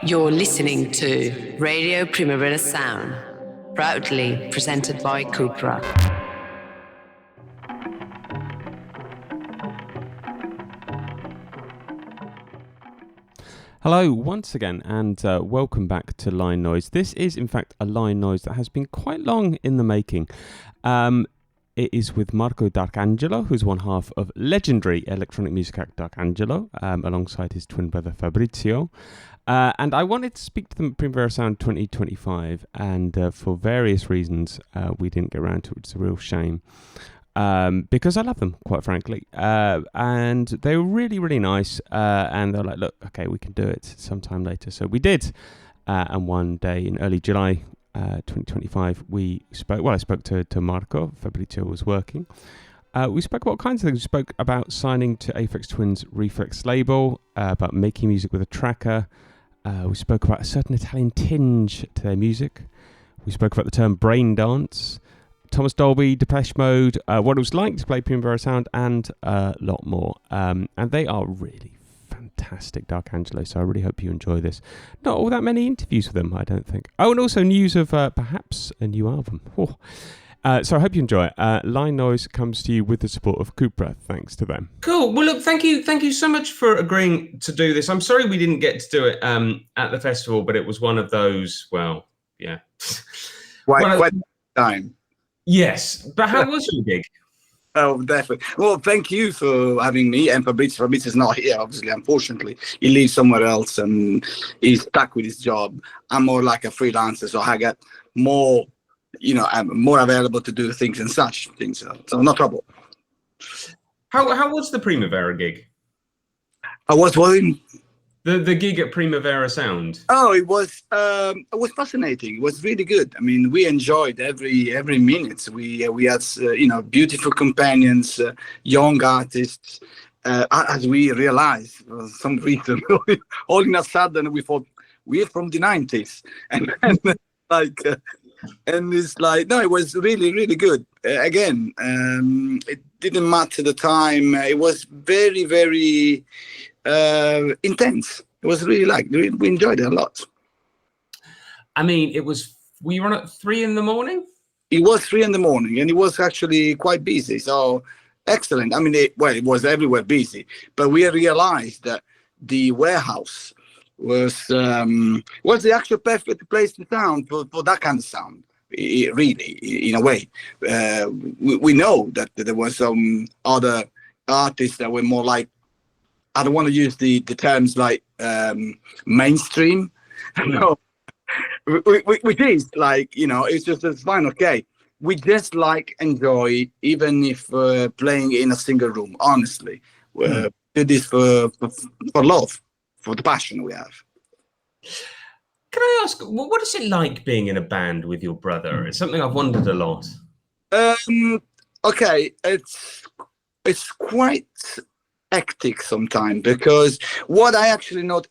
You're listening to Radio Primavera Sound, proudly presented by Cupra. Hello once again and welcome back to Line Noise. This is in fact a line noise that has been quite long in the making. It is with Marco D'Arcangelo, who's one half of legendary electronic music act D'Arcangelo, alongside his twin brother Fabrizio. And I wanted to speak to them at Primavera Sound 2025, and for various reasons we didn't get around to it, which is a real shame. Because I love them, quite frankly. And they were really, really nice. And they're like, look, okay, we can do it sometime later. So we did. And one day in early July 2025, we spoke. Well, I spoke to Marco. Fabrizio was working. We spoke about all kinds of things. We spoke about signing to Aphex Twin's Rephlex label, about making music with a tracker. We spoke about a certain Italian tinge to their music. We spoke about the term braindance. Thomas Dolby, Depeche Mode, what it was like to play Primavera Sound, and a lot more. And they are really fantastic, D'Arcangelo, so I really hope you enjoy this. Not all that many interviews with them, I don't think. Oh, and also news of perhaps a new album. Oh. So I hope you enjoy it. Line Noise comes to you with the support of Cupra, thanks to them. Cool. Well, look, thank you so much for agreeing to do this. I'm sorry we didn't get to do it at the festival, but it was one of those, well, yeah. Quite time. Yes, but how was your gig? Oh, definitely. Well, thank you for having me. And Fabrizio is not here, obviously, unfortunately. He lives somewhere else and he's stuck with his job. I'm more like a freelancer, so I get more, I'm more available to do things and such things. So no trouble. How was the Primavera gig? I was working. The gig at Primavera Sound. Oh, it was fascinating. It was really good. I mean, we enjoyed every minute. We had beautiful companions, young artists. As we realized, for some reason, all in a sudden we thought we're from the 90s, and it's like no, it was really really good. Again, it didn't matter the time. It was very very. Intense. It was really we enjoyed it a lot. I mean, we were on at 3 a.m. It was 3 a.m, and it was actually quite busy. So excellent. I mean, it was everywhere busy, but we realized that the warehouse was the actual perfect place to sound for that kind of sound. Really, in a way, we know that there were some other artists that were more like. I don't want to use the terms like mainstream, no, which is like, it's fine, okay. We just enjoy, even if playing in a single room, honestly. We do this for love, for the passion we have. Can I ask, what is it like being in a band with your brother? It's something I've wondered a lot. Okay, it's quite hectic sometimes, because what I actually know,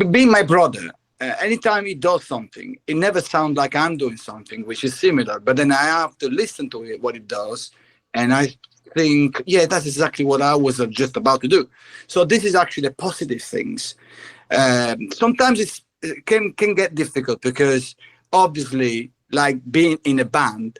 being my brother, anytime he does something, it never sounds like I'm doing something, which is similar. But then I have to listen to it, what it does, and I think, yeah, that's exactly what I was just about to do. So this is actually the positive things. Sometimes it can get difficult, because obviously, like being in a band,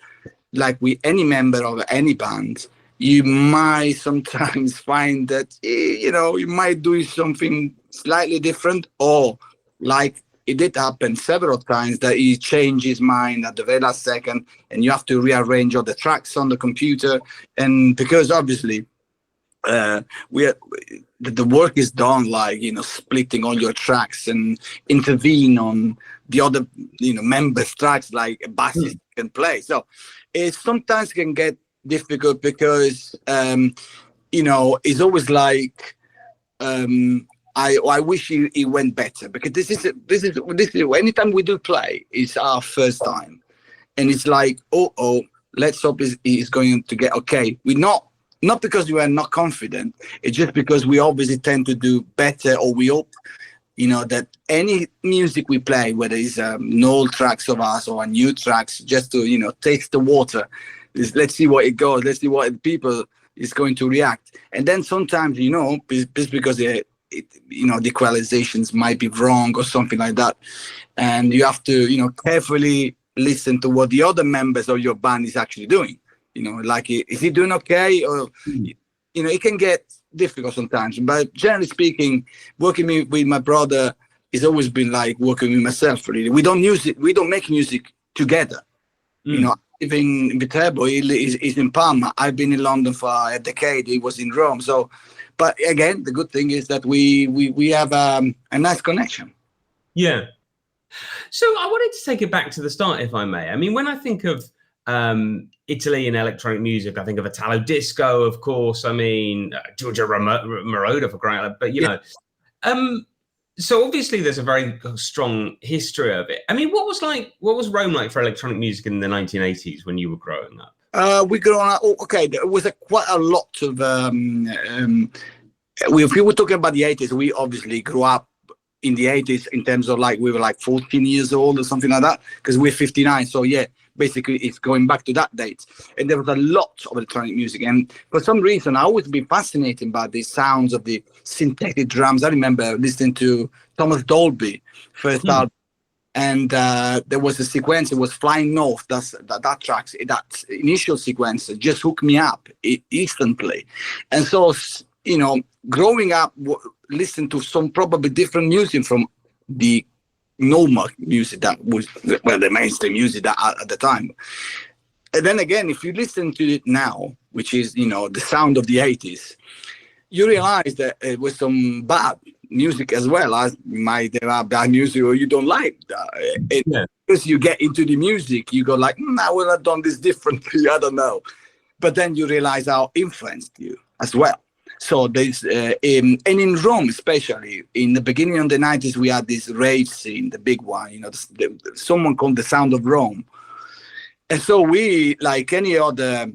like with any member of any band, you might sometimes find that, you might do something slightly different, or like it did happen several times that he changed his mind at the very last second and you have to rearrange all the tracks on the computer. And because obviously the work is done, like, splitting all your tracks and intervene on the other, members' tracks, like a bassist can play. So it sometimes can get difficult, because it's always like I wish it went better, because this is anytime we do play, it's our first time, and it's like let's hope he's going to get okay. We're not because we are not confident. It's just because we obviously tend to do better, or we hope that any music we play, whether it's old tracks of us or new tracks, just to, taste the water, let's see what it goes, let's see what people is going to react. And then sometimes, just because the equalizations might be wrong or something like that, and you have to carefully listen to what the other members of your band is actually doing. Like, is he doing okay, or it can get difficult sometimes. But generally speaking, working with my brother has always been like working with myself. Really, we don't make music together. Even Viterbo, he's in Parma. I've been in London for a decade. He was in Rome. So, but again, the good thing is that we have a nice connection. Yeah. So I wanted to take it back to the start, if I may. I mean, when I think of Italy and electronic music, I think of Italo disco, of course. I mean, Giorgio Moroder, for crying out loud. But so obviously there's a very strong history of it. I mean, what was Rome like for electronic music in the 1980s when you were growing up? We grew up. Okay, there was quite a lot of. If we were talking about the 80s, we obviously grew up in the 80s in terms of like we were like 14 years old or something like that, because we're 59. So yeah, basically it's going back to that date. And there was a lot of electronic music. And for some reason, I always been fascinated by the sounds of the synthetic drums. I remember listening to Thomas Dolby first album. And there was a sequence, it was Flying North, that track, that initial sequence just hooked me up instantly. And so, growing up, listening to some probably different music from the normal music that was, the mainstream music that at the time. And then again, if you listen to it now, which is, the sound of the 80s, you realize that it was some bad music as well as there are bad music or you don't like that. Because you get into the music, you go like, I would have done this differently, I don't know. But then you realize how influenced you as well. So there's, and in Rome especially, in the beginning of the 90s, we had this rave scene, the big one, someone called the Sound of Rome. And so we, like any other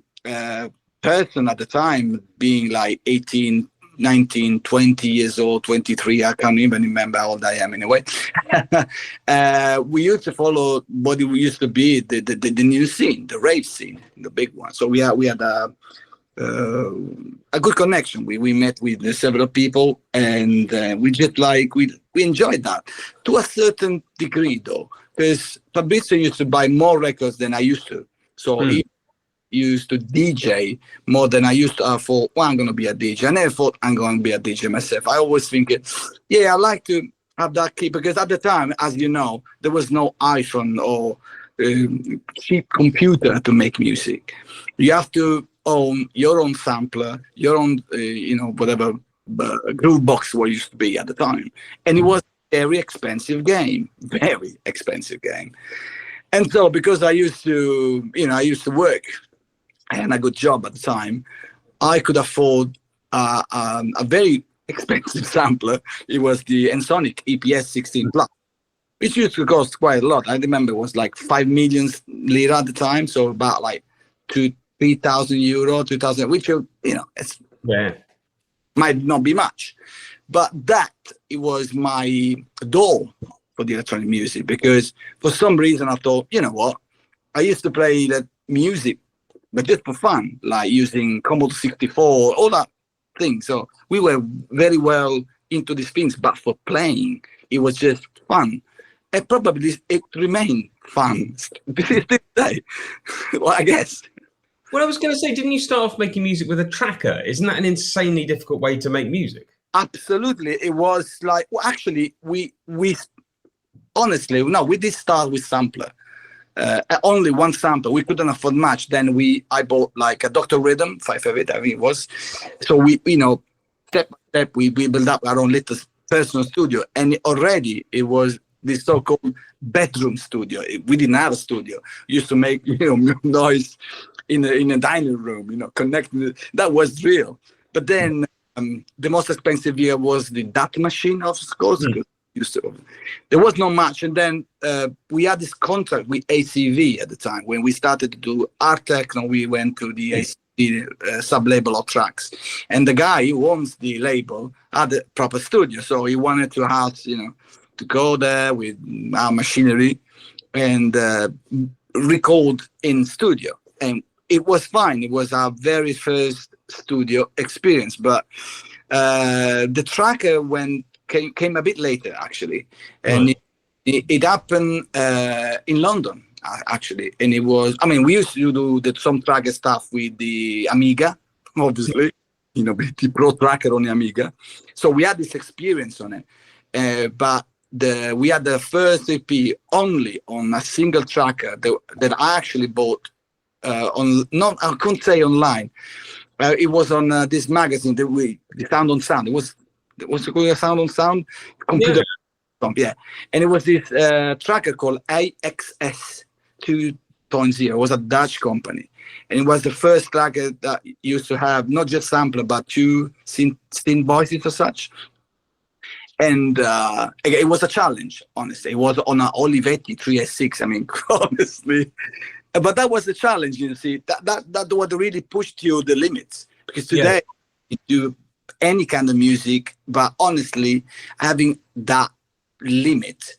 person at the time, being like 18, 19, 20 years old, 23, I can't even remember how old I am anyway. We used to follow what it used to be the new scene, the rave scene, the big one. So we had a good connection. We met with several people, and we just we enjoyed that to a certain degree, though, because Fabrizio used to buy more records than I used to. So he used to DJ more than I used to. I thought, I'm going to be a DJ. I never thought I'm going to be a DJ myself. I always think, I like to have that key, because at the time, as you know, there was no iPhone or cheap computer to make music. You have to own your own sampler, your own, whatever groove box what used to be at the time. And it was a very expensive game. And so because I used to work, I had a good job at the time, I could afford a very expensive sampler. It was the Ensoniq EPS 16 Plus, which used to cost quite a lot. I remember it was like 5 million lira at the time, so about like 3,000 euro, 2,000, which it's might not be much, but it was my door for the electronic music, because for some reason I thought, what, I used to play that music, but just for fun, like using Commodore 64, all that thing. So we were very well into these things, but for playing, it was just fun. And probably it remained fun this day, well, I guess. Well, I was going to say, didn't you start off making music with a tracker? Isn't that an insanely difficult way to make music? Absolutely. It was like, well, actually, we honestly, no, we did start with sampler. Only one sample. We couldn't afford much. Then I bought like a Dr. Rhythm 558, I think it was. So we, step by step, we built up our own little personal studio. And already it was this so-called bedroom studio. We didn't have a studio. We used to make, noise in a dining room, connecting. That was real. But then the most expensive year was the DAT machine, of course. There was not much. And then we had this contract with ACV at the time. When we started to do art techno, we went to the ACV sub-label of tracks. And the guy who owns the label had a proper studio. So he wanted to have, to go there with our machinery and record in studio. And it was fine. It was our very first studio experience. But The tracker came a bit later, actually, and it happened in London, actually. And it was, I mean, we used to do some tracker stuff with the Amiga, obviously, the Pro Tracker on the Amiga. So we had this experience on it, but we had the first EP only on a single tracker that I actually bought I couldn't say online. It was on this magazine the Sound on Sound. It was called Sound on Sound computer. Yeah. And it was this tracker called AXS 2.0. It was a Dutch company, and it was the first tracker that used to have not just sampler but two synth voices or such. And it was a challenge, honestly. It was on an Olivetti 3S6. I mean, honestly. But that was the challenge, see. That what really pushed you the limits. Because today, you do any kind of music, but honestly, having that limit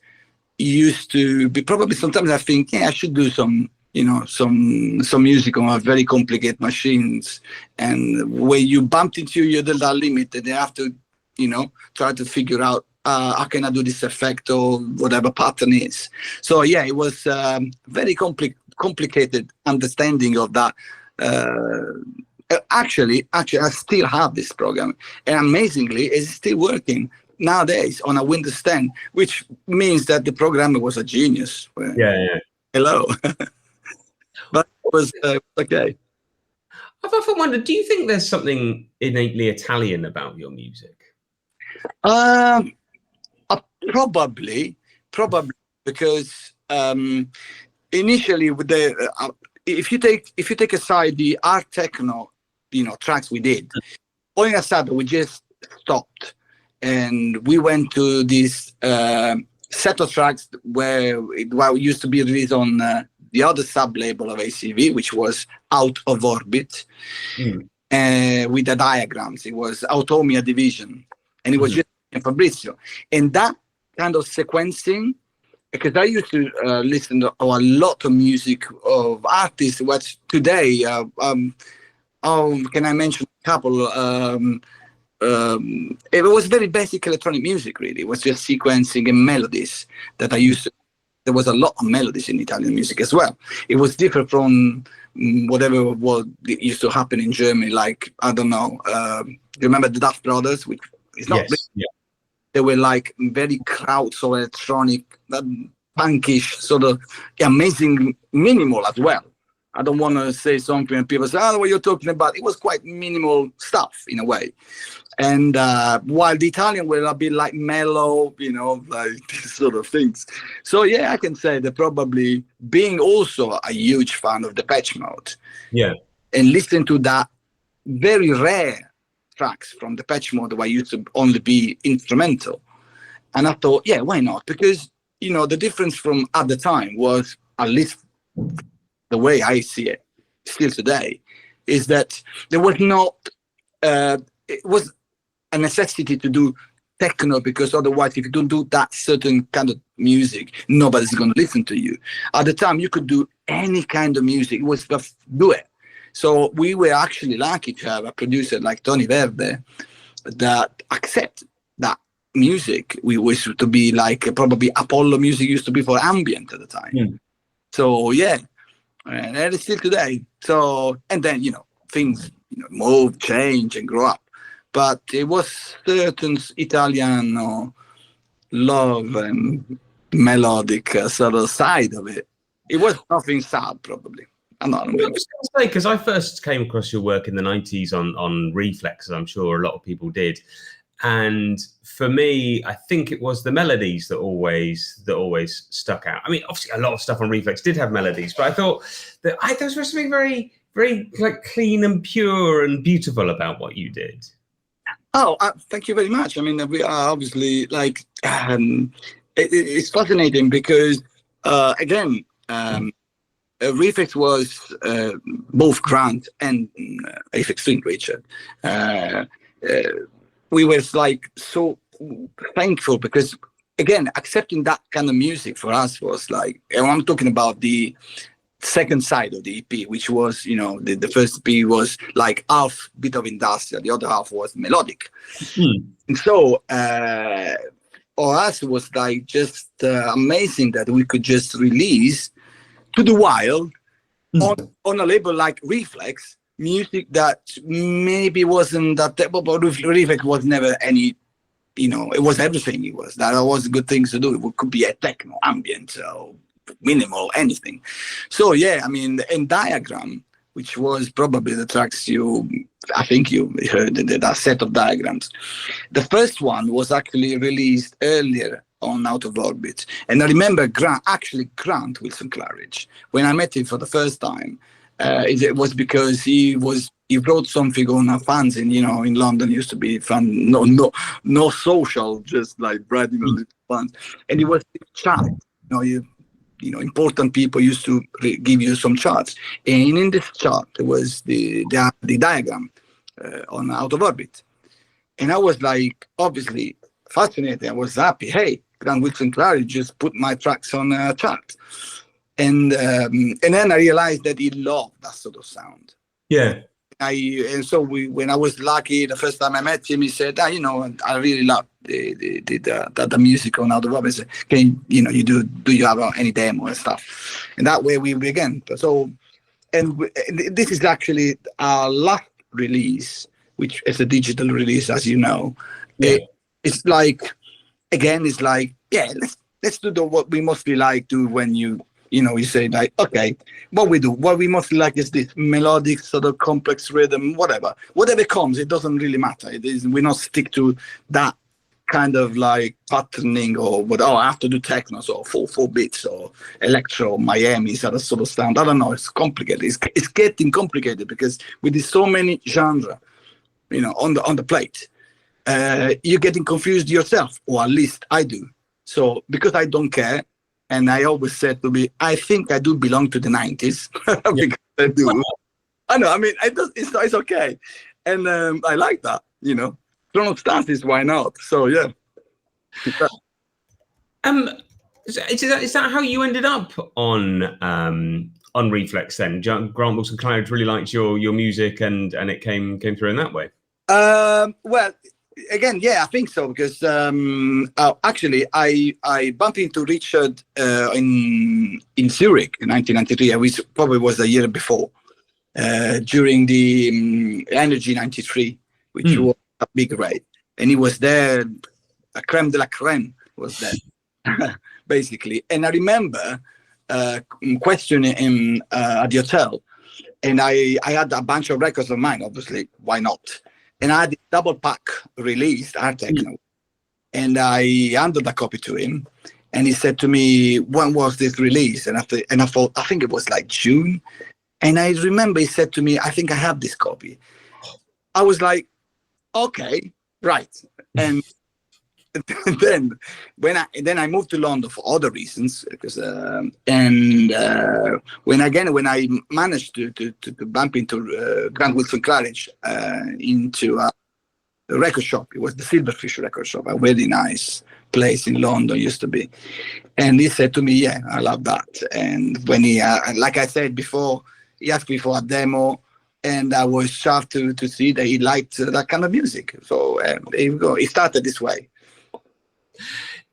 used to be probably sometimes I think, I should do some music on a very complicated machines. And when you bumped into that limit, and you have to, try to figure out how can I do this effect or whatever pattern is. So it was very complicated understanding of that. Actually, I still have this program, and amazingly, it's still working nowadays on a Windows 10, which means that the programmer was a genius. Hello. But it was okay. I've often wondered, do you think there's something innately Italian about your music? Probably because initially with if you take aside the art techno tracks we did, going aside, we just stopped and we went to this set of tracks where it used to be released on the other sub label of ACV, which was Out of Orbit, with the diagrams. It was Automia Division, and it was just Fabrizio. And that kind of sequencing, because I used to listen to a lot of music of artists, which today, can I mention a couple? It was very basic electronic music, really. It was just sequencing and melodies that I used to. There was a lot of melodies in Italian music as well. It was different from whatever what used to happen in Germany. Like, I don't know, you remember the Duff Brothers, which is not They were like very crowds or electronic, punkish, sort of amazing minimal as well. I don't want to say something and people say, what you're talking about. It was quite minimal stuff in a way. And while the Italian were a bit like mellow, like these sort of things. So I can say that probably being also a huge fan of Depeche Mode. Yeah. And listening to that very rare tracks from Depeche Mode where I used to only be instrumental. And I thought, why not? Because, the difference from at the time was, at least the way I see it still today, is that there was not, it was a necessity to do techno, because otherwise if you don't do that certain kind of music, nobody's going to listen to you. At the time, you could do any kind of music. It was just do it. So we were actually lucky to have a producer like Tony Verde that accepted that music. We used to be like probably Apollo music used to be for ambient at the time. So and it's still today. So, and then, things move, change and grow up. But it was certain Italian love and melodic sort of side of it. It was nothing sad, probably. I was going to say, because I first came across your work in the 90s on Rephlex, as I'm sure a lot of people did. And for me, I think it was the melodies that always stuck out. I mean, obviously, a lot of stuff on Rephlex did have melodies, but I thought that there was something very, very like clean and pure and beautiful about what you did. Oh, thank you very much. I mean, we are obviously like, it's fascinating because, again, Rephlex was both Grant and Aphex Twin, Richard. We were like so thankful because, again, accepting that kind of music for us was like, and I'm talking about the second side of the EP, which was, the first EP was like half bit of industrial, the other half was melodic. And so for us, it was like just amazing that we could just release to the wild on a label like Rephlex, music that maybe wasn't that, but Rephlex was never any, it was everything. That was good things to do. It could be a techno, ambient, or minimal, anything. So yeah, I mean, and Diagram, which was probably the tracks I think you heard, that set of diagrams. The first one was actually released earlier on Out of Orbit. And I remember Grant Wilson Claridge, when I met him for the first time, it was because he wrote something on a fanzine, in London used to be fun, no social, just like writing a little fun. And it was chat, important people used to give you some charts. And in this chart, there was the diagram on Out of Orbit. And I was like, obviously fascinated. I was happy. Hey, Grant Wilson Claridge just put my tracks on a chart. And then I realized that he loved that sort of sound. Yeah. And so when I was lucky, the first time I met him, he said, I really love the music on Out of Orbit. Can do you have any demo and stuff? And that way we began. So, and this is actually our last release, which is a digital release, as you know. Yeah. It's like, again, let's do what we mostly like to when you say like, okay, what we mostly like is this melodic sort of complex rhythm, whatever comes, it doesn't really matter. We not stick to that kind of like patterning or I have to do techno or 4/4 bits or electro, Miami sort of sound. I don't know. It's complicated. It's getting complicated because with so many genre, on the plate, you're getting confused yourself, or at least I do. So because I don't care. And I always said to me, I think I do belong to the 90s. Because I do. I know, I mean, it's okay. And I like that, Chronostasis, why not? So, yeah. Is that how you ended up on Rephlex then? Grant Wilson Claridge really liked your music and it came through in that way? Well, again, yeah, I think so, because actually I bumped into Richard in Zurich in 1993, which probably was a year before, during the Energy 93, which was a big raid. And he was there, a creme de la creme was there, basically. And I remember questioning him at the hotel, and I had a bunch of records of mine, obviously, why not? And I had a double pack released, Art Techno. And I handed a copy to him. And he said to me, when was this release? And I thought, I think it was like June. And I remember he said to me, I think I have this copy. I was like, okay, right. And then I moved to London for other reasons, because when I managed to bump into Grant Wilson Claridge into a record shop, it was the Silverfish record shop, a very nice place in London used to be, and he said to me, "Yeah, I love that." And when he, like I said before, he asked me for a demo. And I was shocked to see that he liked that kind of music. So there you go. It started this way.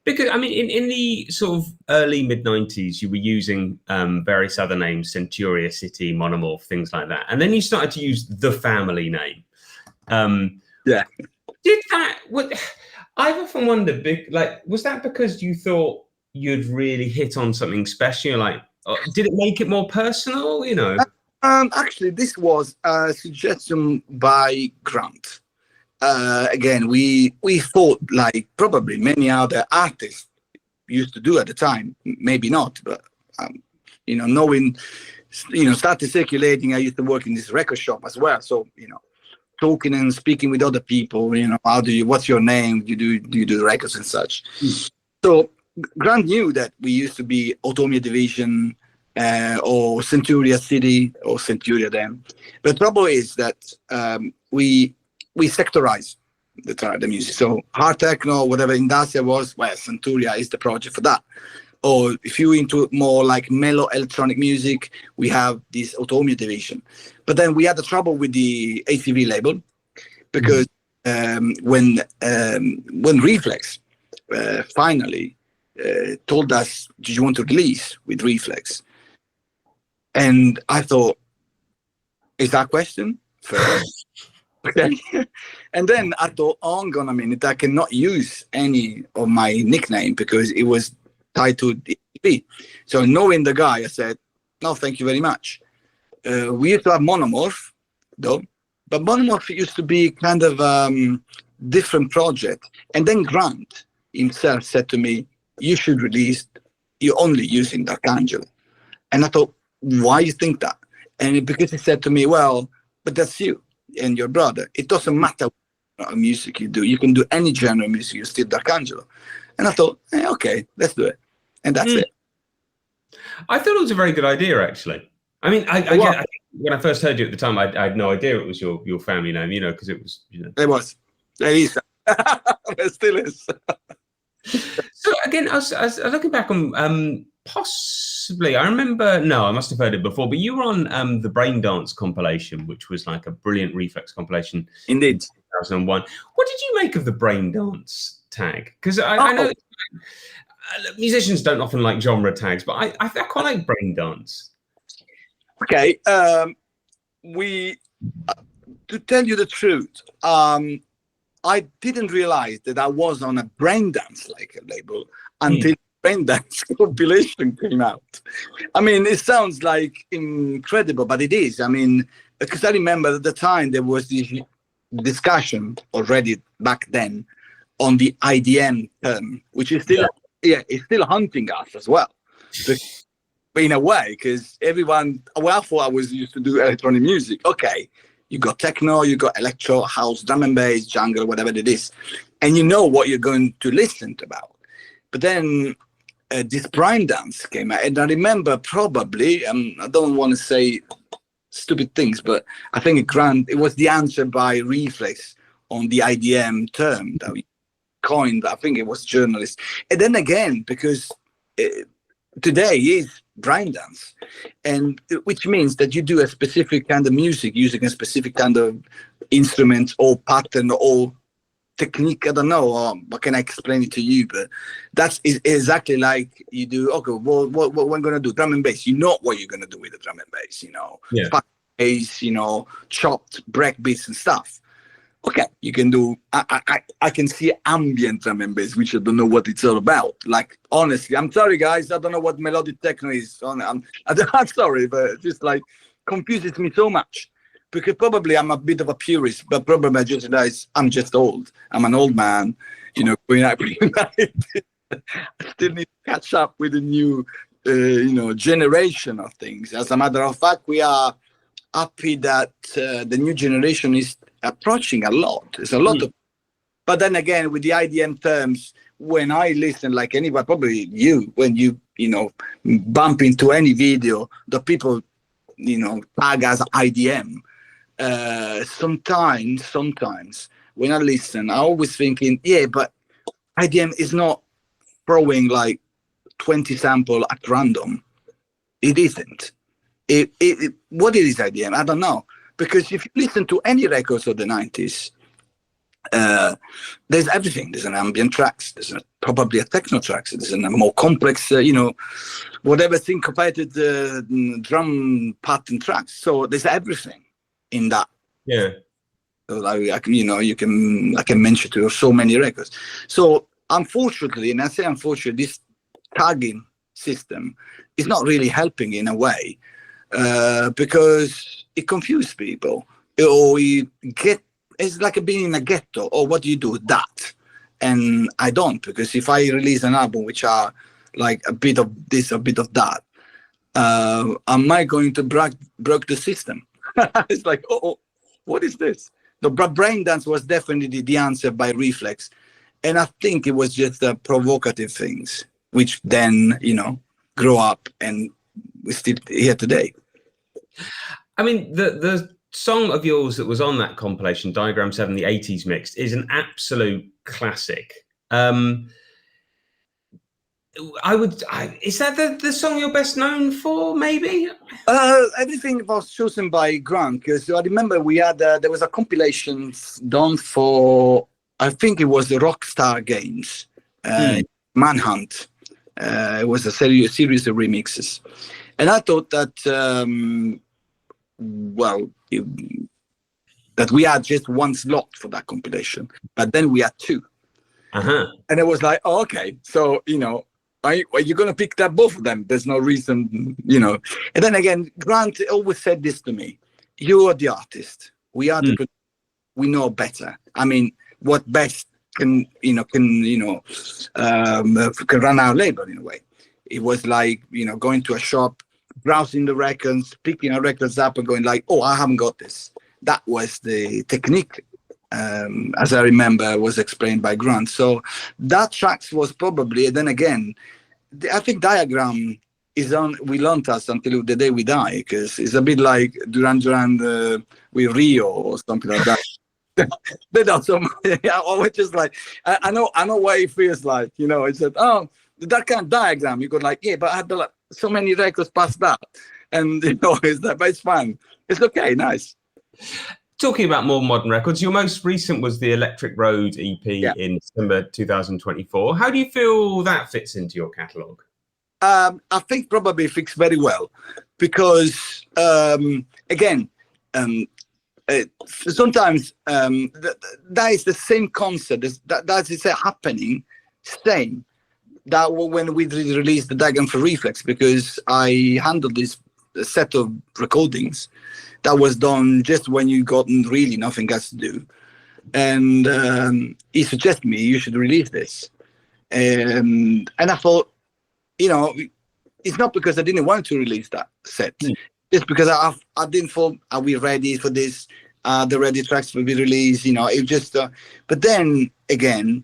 Because, I mean, in the sort of early mid-90s, you were using various other names, Centuria, City, Monomorph, things like that. And then you started to use the family name. Yeah. I've often wondered, was that because you thought you'd really hit on something special? Did it make it more personal, Actually, this was a suggestion by Grant. Again, we thought, like probably many other artists used to do at the time, maybe not, but knowing, started circulating. I used to work in this record shop as well, so talking and speaking with other people. What's your name? Do you do records and such? So Grant knew that we used to be Automia Division. Or Centuria City or Centuria then. The trouble is that we sectorize the music. So hard techno, whatever industrial was, well, Centuria is the project for that. Or if you're into more like mellow electronic music, we have this Automia division. But then we had the trouble with the ACV label because when Rephlex finally told us, "Do you want to release with Rephlex?" And I thought, "Is that a question?" Okay. And then I thought, oh, hang on a minute, I cannot use any of my nickname because it was tied to the EP. So knowing the guy, I said, no, thank you very much. We used to have Monomorph, though, but Monomorph used to be kind of different project. And then Grant himself said to me, you should release, you're only using D'Arcangelo. And I thought, why you think that? And because he said to me, well, but that's you and your brother. It doesn't matter what music you do. You can do any genre of music, you're still D'Arcangelo. And I thought, okay, let's do it. And that's it. I thought it was a very good idea, actually. I mean, I think when I first heard you at the time, I had no idea it was your family name, because it was, It was. It is. It still is. So again, I was looking back on possibly, I must have heard it before, but you were on the Braindance compilation, which was like a brilliant Rephlex compilation. Indeed. 2001. What did you make of the Braindance tag? Because I know musicians don't often like genre tags, but I quite like Braindance. Okay. To tell you the truth, I didn't realize that I was on a Braindance label until Braindance compilation came out. I mean, it sounds like incredible, but it is. I mean, because I remember at the time there was this discussion already back then on the IDM term, which is still, it's still hunting us as well. But in a way, because everyone, I thought I was used to do electronic music. Okay. You got techno, you got electro, house, drum and bass, jungle, whatever it is. And you know what you're going to listen to about. But then this Braindance came out. And I remember probably, I don't want to say stupid things, but I think it was the answer by Rephlex on the IDM term that we coined. I think it was journalist. And then again, because today is Braindance, and which means that you do a specific kind of music using a specific kind of instrument or pattern or technique. I don't know, or what can I explain it to you? But that's exactly like you do. Okay, well, what I'm gonna do? Drum and bass. You know what you're gonna do with the drum and bass. Bass. Chopped break beats and stuff. Okay, you can do. I can see ambient drum and bass, which I don't know what it's all about. Like honestly, I'm sorry guys, I don't know what melodic techno is. I'm sorry, but it just like confuses me so much because probably I'm a bit of a purist, but probably I just realize I'm just old. I'm an old man, going out. I still need to catch up with the new, generation of things. As a matter of fact, we are happy that the new generation is approaching a lot. There's a lot of, but then again, with the IDM terms, when I listen, like anybody, probably you, when you bump into any video, the people, tag as IDM. Sometimes when I listen, I always thinking, but IDM is not throwing like 20 sample at random. It isn't. What is IDM? I don't know. Because if you listen to any records of the 90s, there's everything. There's an ambient tracks. There's probably a techno tracks. There's a more complex, whatever syncopated drum pattern tracks. So there's everything in that. Yeah. So I can mention to so many records. So unfortunately, and I say unfortunately, this tagging system is not really helping in a way because it confuses people, or it's like being in a ghetto. Or what do you do with that? And I don't, because if I release an album which are like a bit of this, a bit of that, am I going to broke the system? It's like, what is this? The Braindance was definitely the answer by Rephlex, and I think it was just provocative things, which then grow up, and we're still here today. I mean, the song of yours that was on that compilation, Diagram 7, the 80s mixed, is an absolute classic. Is that the song you're best known for? Maybe. Everything was chosen by Grant because I remember we had there was a compilation done for, I think it was the Rockstar Games, Manhunt. It was a series of remixes, and I thought that that we had just one slot for that compilation, but then we had two, and it was like, oh, okay, so are you going to pick that both of them? There's no reason, And then again, Grant always said this to me: "You are the artist. We are the we know better. I mean, what best can run our label in a way." It was like going to a shop, browsing the records, picking our records up, and going like, "Oh, I haven't got this." That was the technique. As I remember, was explained by Grant. So that tracks was probably, then again, I think Diagram will haunt us until the day we die, because it's a bit like Duran Duran with Rio or something like that. They don't so much. Or just like, I know what it feels like. It's like, oh, that kind of Diagram. You go like, yeah, but I had so many records past that, and it's that, but it's fun. It's okay, nice. Talking about more modern records, your most recent was the Electric Road EP in December 2024. How do you feel that fits into your catalogue? I think probably fits very well because, again, sometimes that is the same concept. That is happening, same. That when we released the Diagram for Rephlex, because I handled this set of recordings that was done just when you got really nothing else to do, and he suggested me you should release this, and I thought, it's not because I didn't want to release that set, it's because I didn't thought, are we ready for this? The ready tracks will be released, it just. But then again,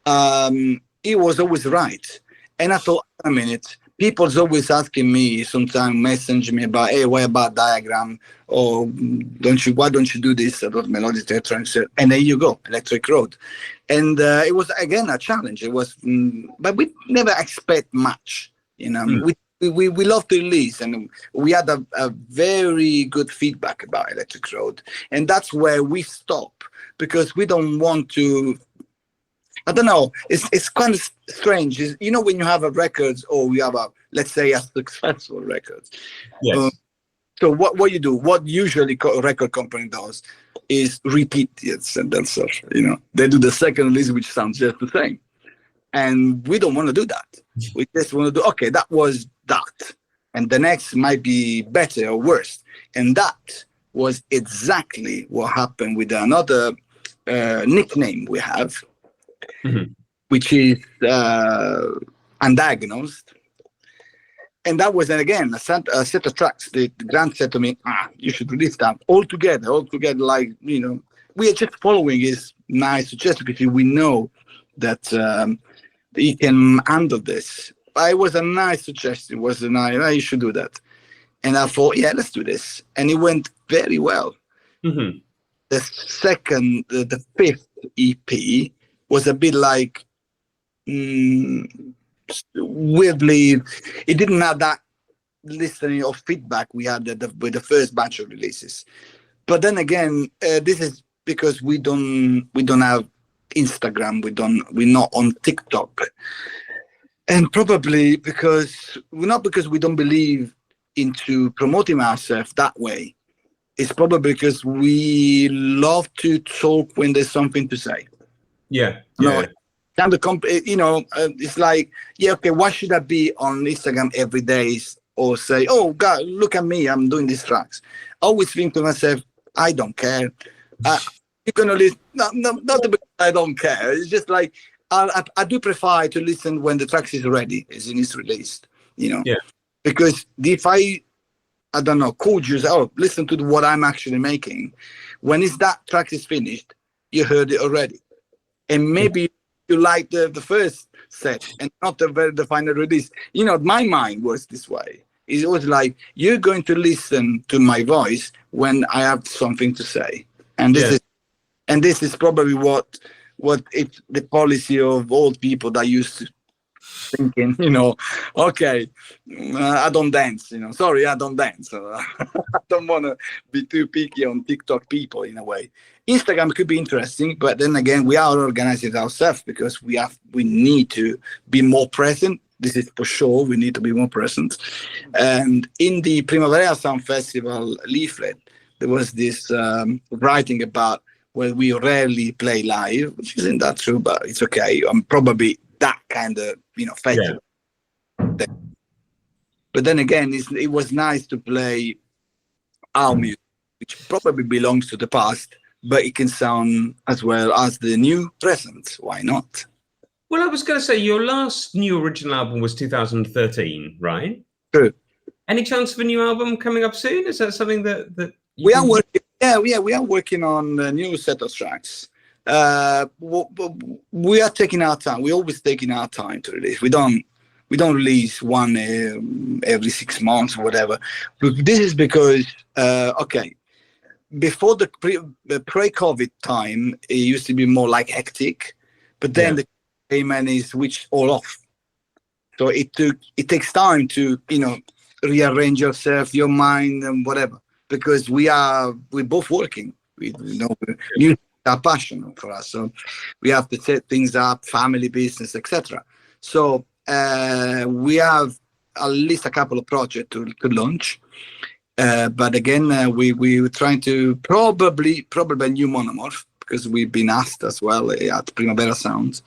he was always right, and I thought, a minute. People's always asking me, sometimes message me about, hey, what about Diagram? Or why don't you do this about Melodic Electronic? And there you go, Electric Road. And it was, again, a challenge. It was, but we never expect much, We love to release, and we had a very good feedback about Electric Road. And that's where we stop, because we don't want to, I don't know. It's kind of strange. When you have a record, or you have let's say a successful record. Yes. So what you do, what usually a record company does, is repeat it and then such. They do the second release, which sounds just the same, and we don't want to do that. We just want to do, okay, that was that, and the next might be better or worse. And that was exactly what happened with another nickname we have. Which is Undiagnosed, and that was, then again, a set of tracks. The Grant said to me, you should release that all together, like, we are just following his nice suggestion, because we know that he can handle this. But it was a nice suggestion. It was a nice, you should do that. And I thought, yeah, let's do this, and it went very well. The second, the fifth EP was a bit like, weirdly, it didn't have that listening or feedback we had with the first batch of releases. But then again, this is because we don't have Instagram, we're not on TikTok, and probably because we don't believe into promoting ourselves that way. It's probably because we love to talk when there's something to say. It's like, okay, why should I be on Instagram every day or say, oh God, look at me, I'm doing these tracks? I always think to myself, I don't care. You're gonna listen, not because I don't care. It's just like I do prefer to listen when the track is ready, as it is released. Because if I don't know, could you say, listen to what I'm actually making, when that track is finished, you heard it already. And maybe you like the first set and not the final release. My mind was this way. It was like, you're going to listen to my voice when I have something to say. And this is probably what it's the policy of old people that used to thinking, okay, I don't dance, sorry, I don't dance. I don't want to be too picky on TikTok people in a way. Instagram could be interesting, but then again, we are organizing ourselves because we need to be more present. This is for sure. We need to be more present. And in the Primavera Sound Festival leaflet, there was this writing about where we rarely play live, which isn't that true, but it's okay. I'm probably that kind of festival. Yeah. But then again, it was nice to play our music, which probably belongs to the past, but it can sound as well as the new present. Why not? Well, I was going to say your last new original album was 2013, right? True. Any chance of a new album coming up soon? Is that something that we are working? Yeah, we are working on a new set of tracks. We are taking our time. We're always taking our time to release. We don't release one every 6 months or whatever. This is because before the pre-COVID time, it used to be more like hectic, but then the came and it switched all off. So it takes time to rearrange yourself, your mind, and whatever. Because we're both working. Music is a passion for us, so we have to set things up, family business, etc. So we have at least a couple of projects to launch. But again, we're trying to probably a new monomorph because we've been asked as well at Primavera Sound.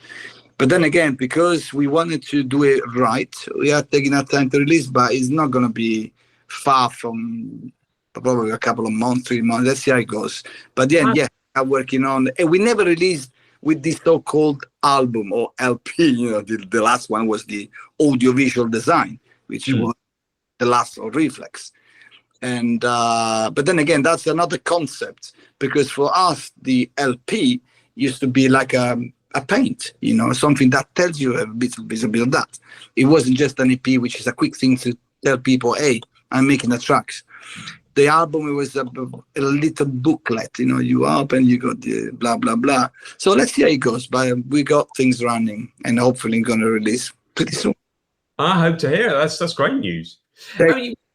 But then again, because we wanted to do it right, we are taking our time to release, but it's not going to be far from probably a couple of months, 3 months. Let's see how it goes. But then, I'm working on, and we never released with this so-called album or LP. The last one was the audiovisual design, which was the last of Rephlex. And but then again, that's another concept because for us, the LP used to be like a paint, something that tells you a bit of that. It wasn't just an EP, which is a quick thing to tell people, hey, I'm making the tracks. The album, it was a little booklet, you up and you got the blah, blah, blah. So let's see how it goes. But we got things running and hopefully going to release pretty soon. I hope to hear it. That's great news.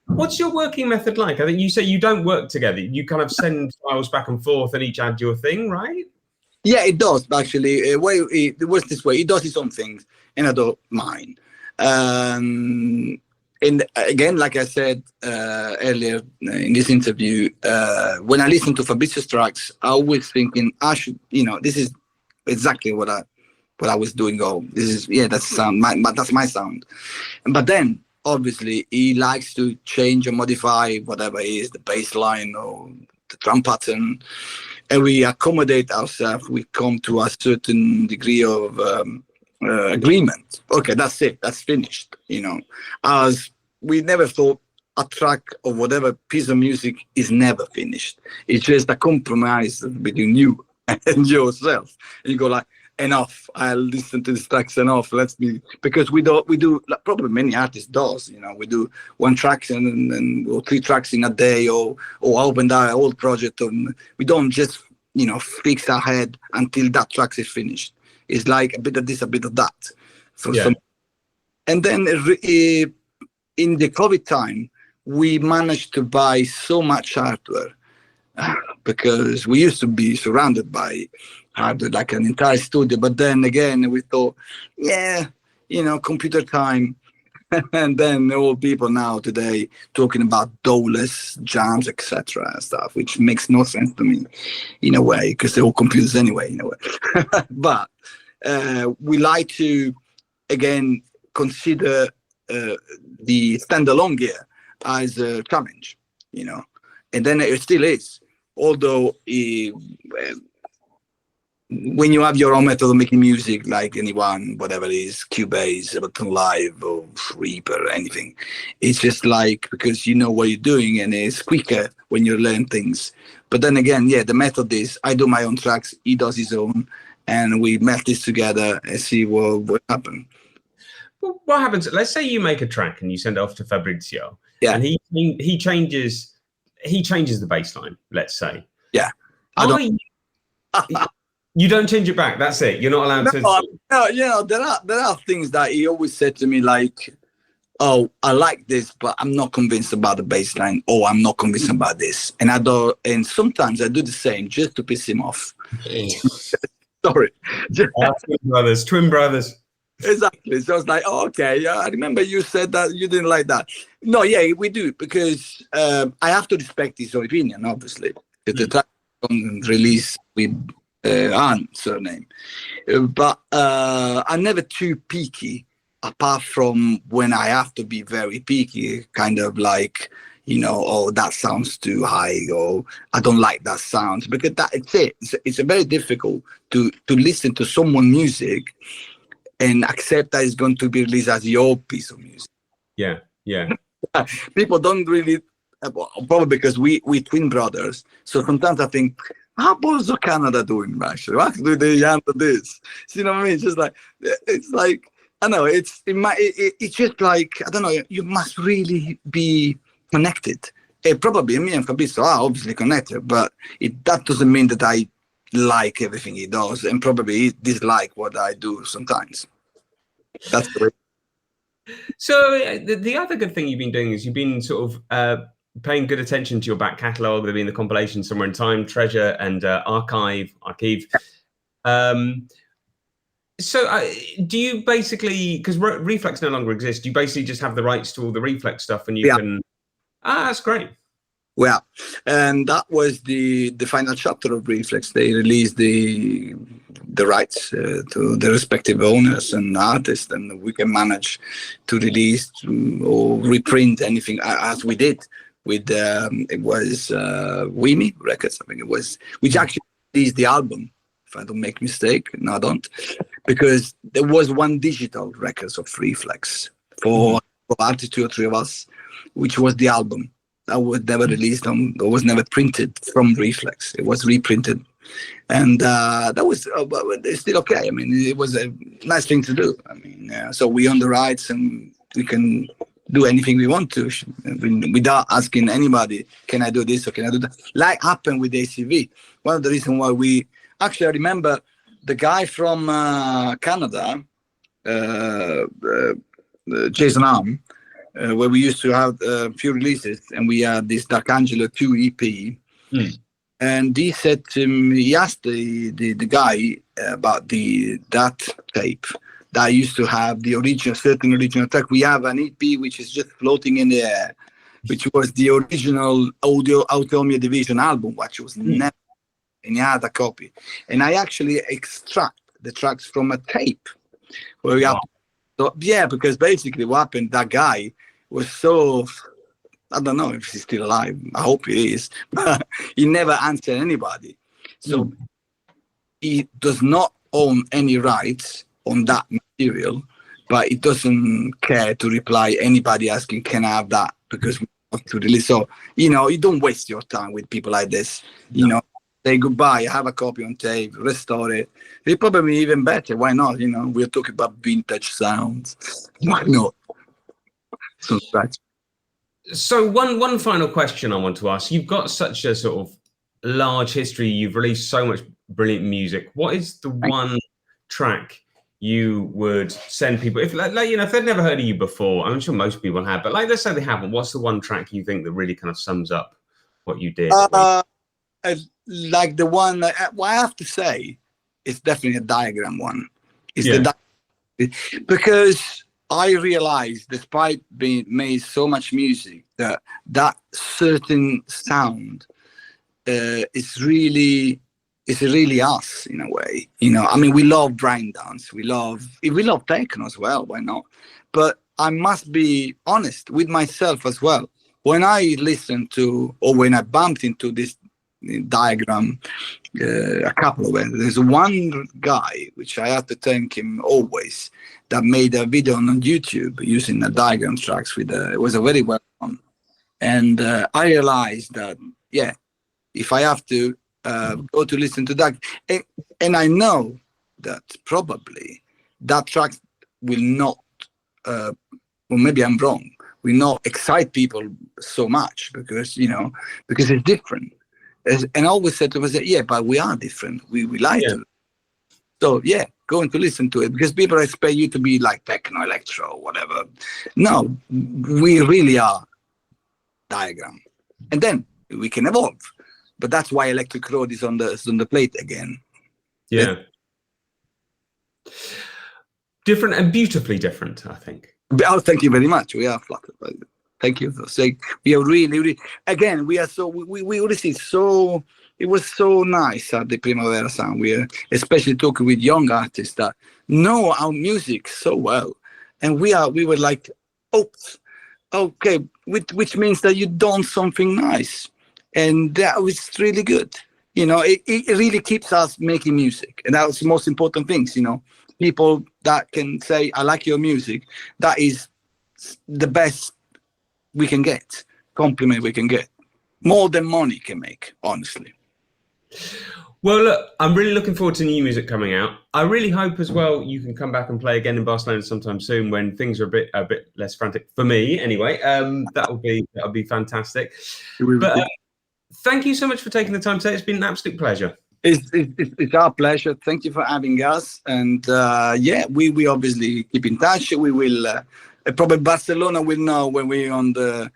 What's your working method like? I think you say you don't work together. You kind of send files back and forth and each add your thing, right? Yeah, it does, actually. It works this way. It does its own things and I do mine. And again, like I said earlier in this interview, when I listen to Fabrizio's tracks, I always thinking I should, this is exactly what I was doing. Oh, this is that's sound. That's my sound. But then obviously he likes to change or modify whatever it is, the bass line or the drum pattern, and we accommodate ourselves. We come to a certain degree of agreement. Okay, that's it. That's finished. As we never thought a track or whatever piece of music is never finished. It's just a compromise between you and yourself. And you go like, enough. I'll listen to these tracks enough. Because we do like probably many artists does. We do one track and or 3 tracks in a day or open our whole project. And we don't just fix our head until that track is finished. It's like a bit of this, a bit of that. Some. And then in the COVID time, we managed to buy so much hardware because we used to be surrounded by hardware, like an entire studio. But then again, we thought, computer time. And then all people now today talking about DAWless jams, etc. stuff, which makes no sense to me in a way because they're all computers anyway, in a way. But we like to, again, consider the standalone gear as a challenge, and then it still is. Although when you have your own method of making music, like anyone, whatever it is, Cubase, Ableton Live, or Reaper, or anything, it's just like because you know what you're doing and it's quicker when you learn things. But then again, the method is I do my own tracks, he does his own, and we melt this together and see what happens. Well, what happens? Let's say you make a track and you send it off to Fabrizio, and he changes the bass line. Let's say, You don't change it back. That's it. You're not allowed to. No, there are things that he always said to me, like, "Oh, I like this, but I'm not convinced about the bass line. Oh, I'm not convinced about this." And and sometimes I do the same just to piss him off. Sorry. Twin brothers. Exactly. So I was like, "Oh, okay, yeah, I remember you said that you didn't like that." No, yeah, we do, because I have to respect his opinion, obviously. The track release with Ant's surname, but I'm never too picky. Apart from when I have to be very picky, kind of like, oh, that sounds too high, or I don't like that sound, because it's it. It's very difficult to listen to someone's music and accept that it's going to be released as your piece of music. Yeah. People don't really, probably because we twin brothers. So sometimes I think, how was Canada doing, actually? What do they handle this? You know what I mean? It's like, I know, it's just like, I don't know, you must really be connected. Probably me and Fabrizio are obviously connected, but that doesn't mean that I like everything he does, and probably he dislike what I do sometimes. That's the way. So the other good thing you've been doing is you've been sort of paying good attention to your back catalogue. There've been the compilation Somewhere in Time, Treasure, and Archive. So do you basically, because Rephlex no longer exists, you basically just have the rights to all the Rephlex stuff, and you can... that's great. Well, and that was the final chapter of Rephlex. They released the rights to the respective owners and artists, and we can manage to release or reprint anything as we did with it was Wimi Records, I think it was, which actually released the album, if I don't make mistake. No, I don't, because there was one digital records of Rephlex for artists, 2 or 3 of us, which was the album. That was never released or was never printed from Rephlex. It was reprinted, and that was it's still okay. I mean, it was a nice thing to do. I mean, so we own the rights, and we can do anything we want to without asking anybody, can I do this or can I do that? Like happened with ACV. One of the reasons why we actually, I remember the guy from Canada, Jason Arm, where we used to have a few releases, and we had this Dark Angelo 2 EP. And he said to me, he asked the guy about that tape that used to have the certain original track. We have an EP which is just floating in the air, which was the original Autonomia Division album, which was never any other copy. And I actually extract the tracks from a tape where we have. So, yeah, because basically what happened, that guy was so, I don't know if he's still alive. I hope he is. But he never answered anybody. So he does not own any rights on that material, but he doesn't care to reply anybody asking, can I have that? Because we have to release. So, you don't waste your time with people like this. Say goodbye, have a copy on tape, restore it. It's probably even better. Why not? We're talking about vintage sounds. Why not? So one final question I want to ask. You've got such a sort of large history. You've released so much brilliant music. What is the one track you would send people, if if they've never heard of you before? I'm sure most people have, but let's say they haven't. What's the one track you think that really kind of sums up what you did? Like the one, I have to say, it's definitely a Diagram one. Because I realized, despite being made so much music, that certain sound is really us in a way. I mean, we love braindance, we love techno as well. Why not? But I must be honest with myself as well. When I listened to, or when I bumped into this Diagram, a couple of them. There's one guy which I have to thank him always, that made a video on YouTube using the Diagram tracks it was a very well done. And I realized that if I have to go to listen to that, and I know that probably that track will not, or maybe I'm wrong, will not excite people so much because it's different. And I always said to myself, but we are different. We like to So yeah, going to listen to it, because people expect you to be like techno, electro, whatever. No, we really are diagram, and then we can evolve. But that's why Electric Road is on the plate again. Yeah. Different and beautifully different, I think. Oh, thank you very much. We are flattered by it. Thank you for saying. We are really, again, we are so, we received so, it was so nice at the Primavera Sound. We are especially talking with young artists that know our music so well. And we were like, oops, okay, which means that you done something nice. And that was really good. You know, it really keeps us making music. And that's the most important things, you know. People that can say, I like your music, that is the best we can get, compliment we can get. More than money can make, honestly. Well, look, I'm really looking forward to new music coming out. I really hope as well you can come back and play again in Barcelona sometime soon when things are a bit less frantic for me. Anyway, that'll be fantastic. But thank you so much for taking the time today. It's been an absolute pleasure. It's our pleasure. Thank you for having us. And yeah, we obviously keep in touch. We will probably Barcelona will know when we're on the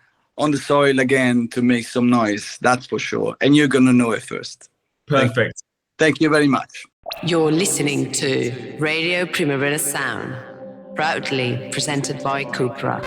soil again to make some noise. That's for sure. And you're gonna know it first. Perfect. Thank you very much. You're listening to Radio Primavera Sound, proudly presented by Cupra.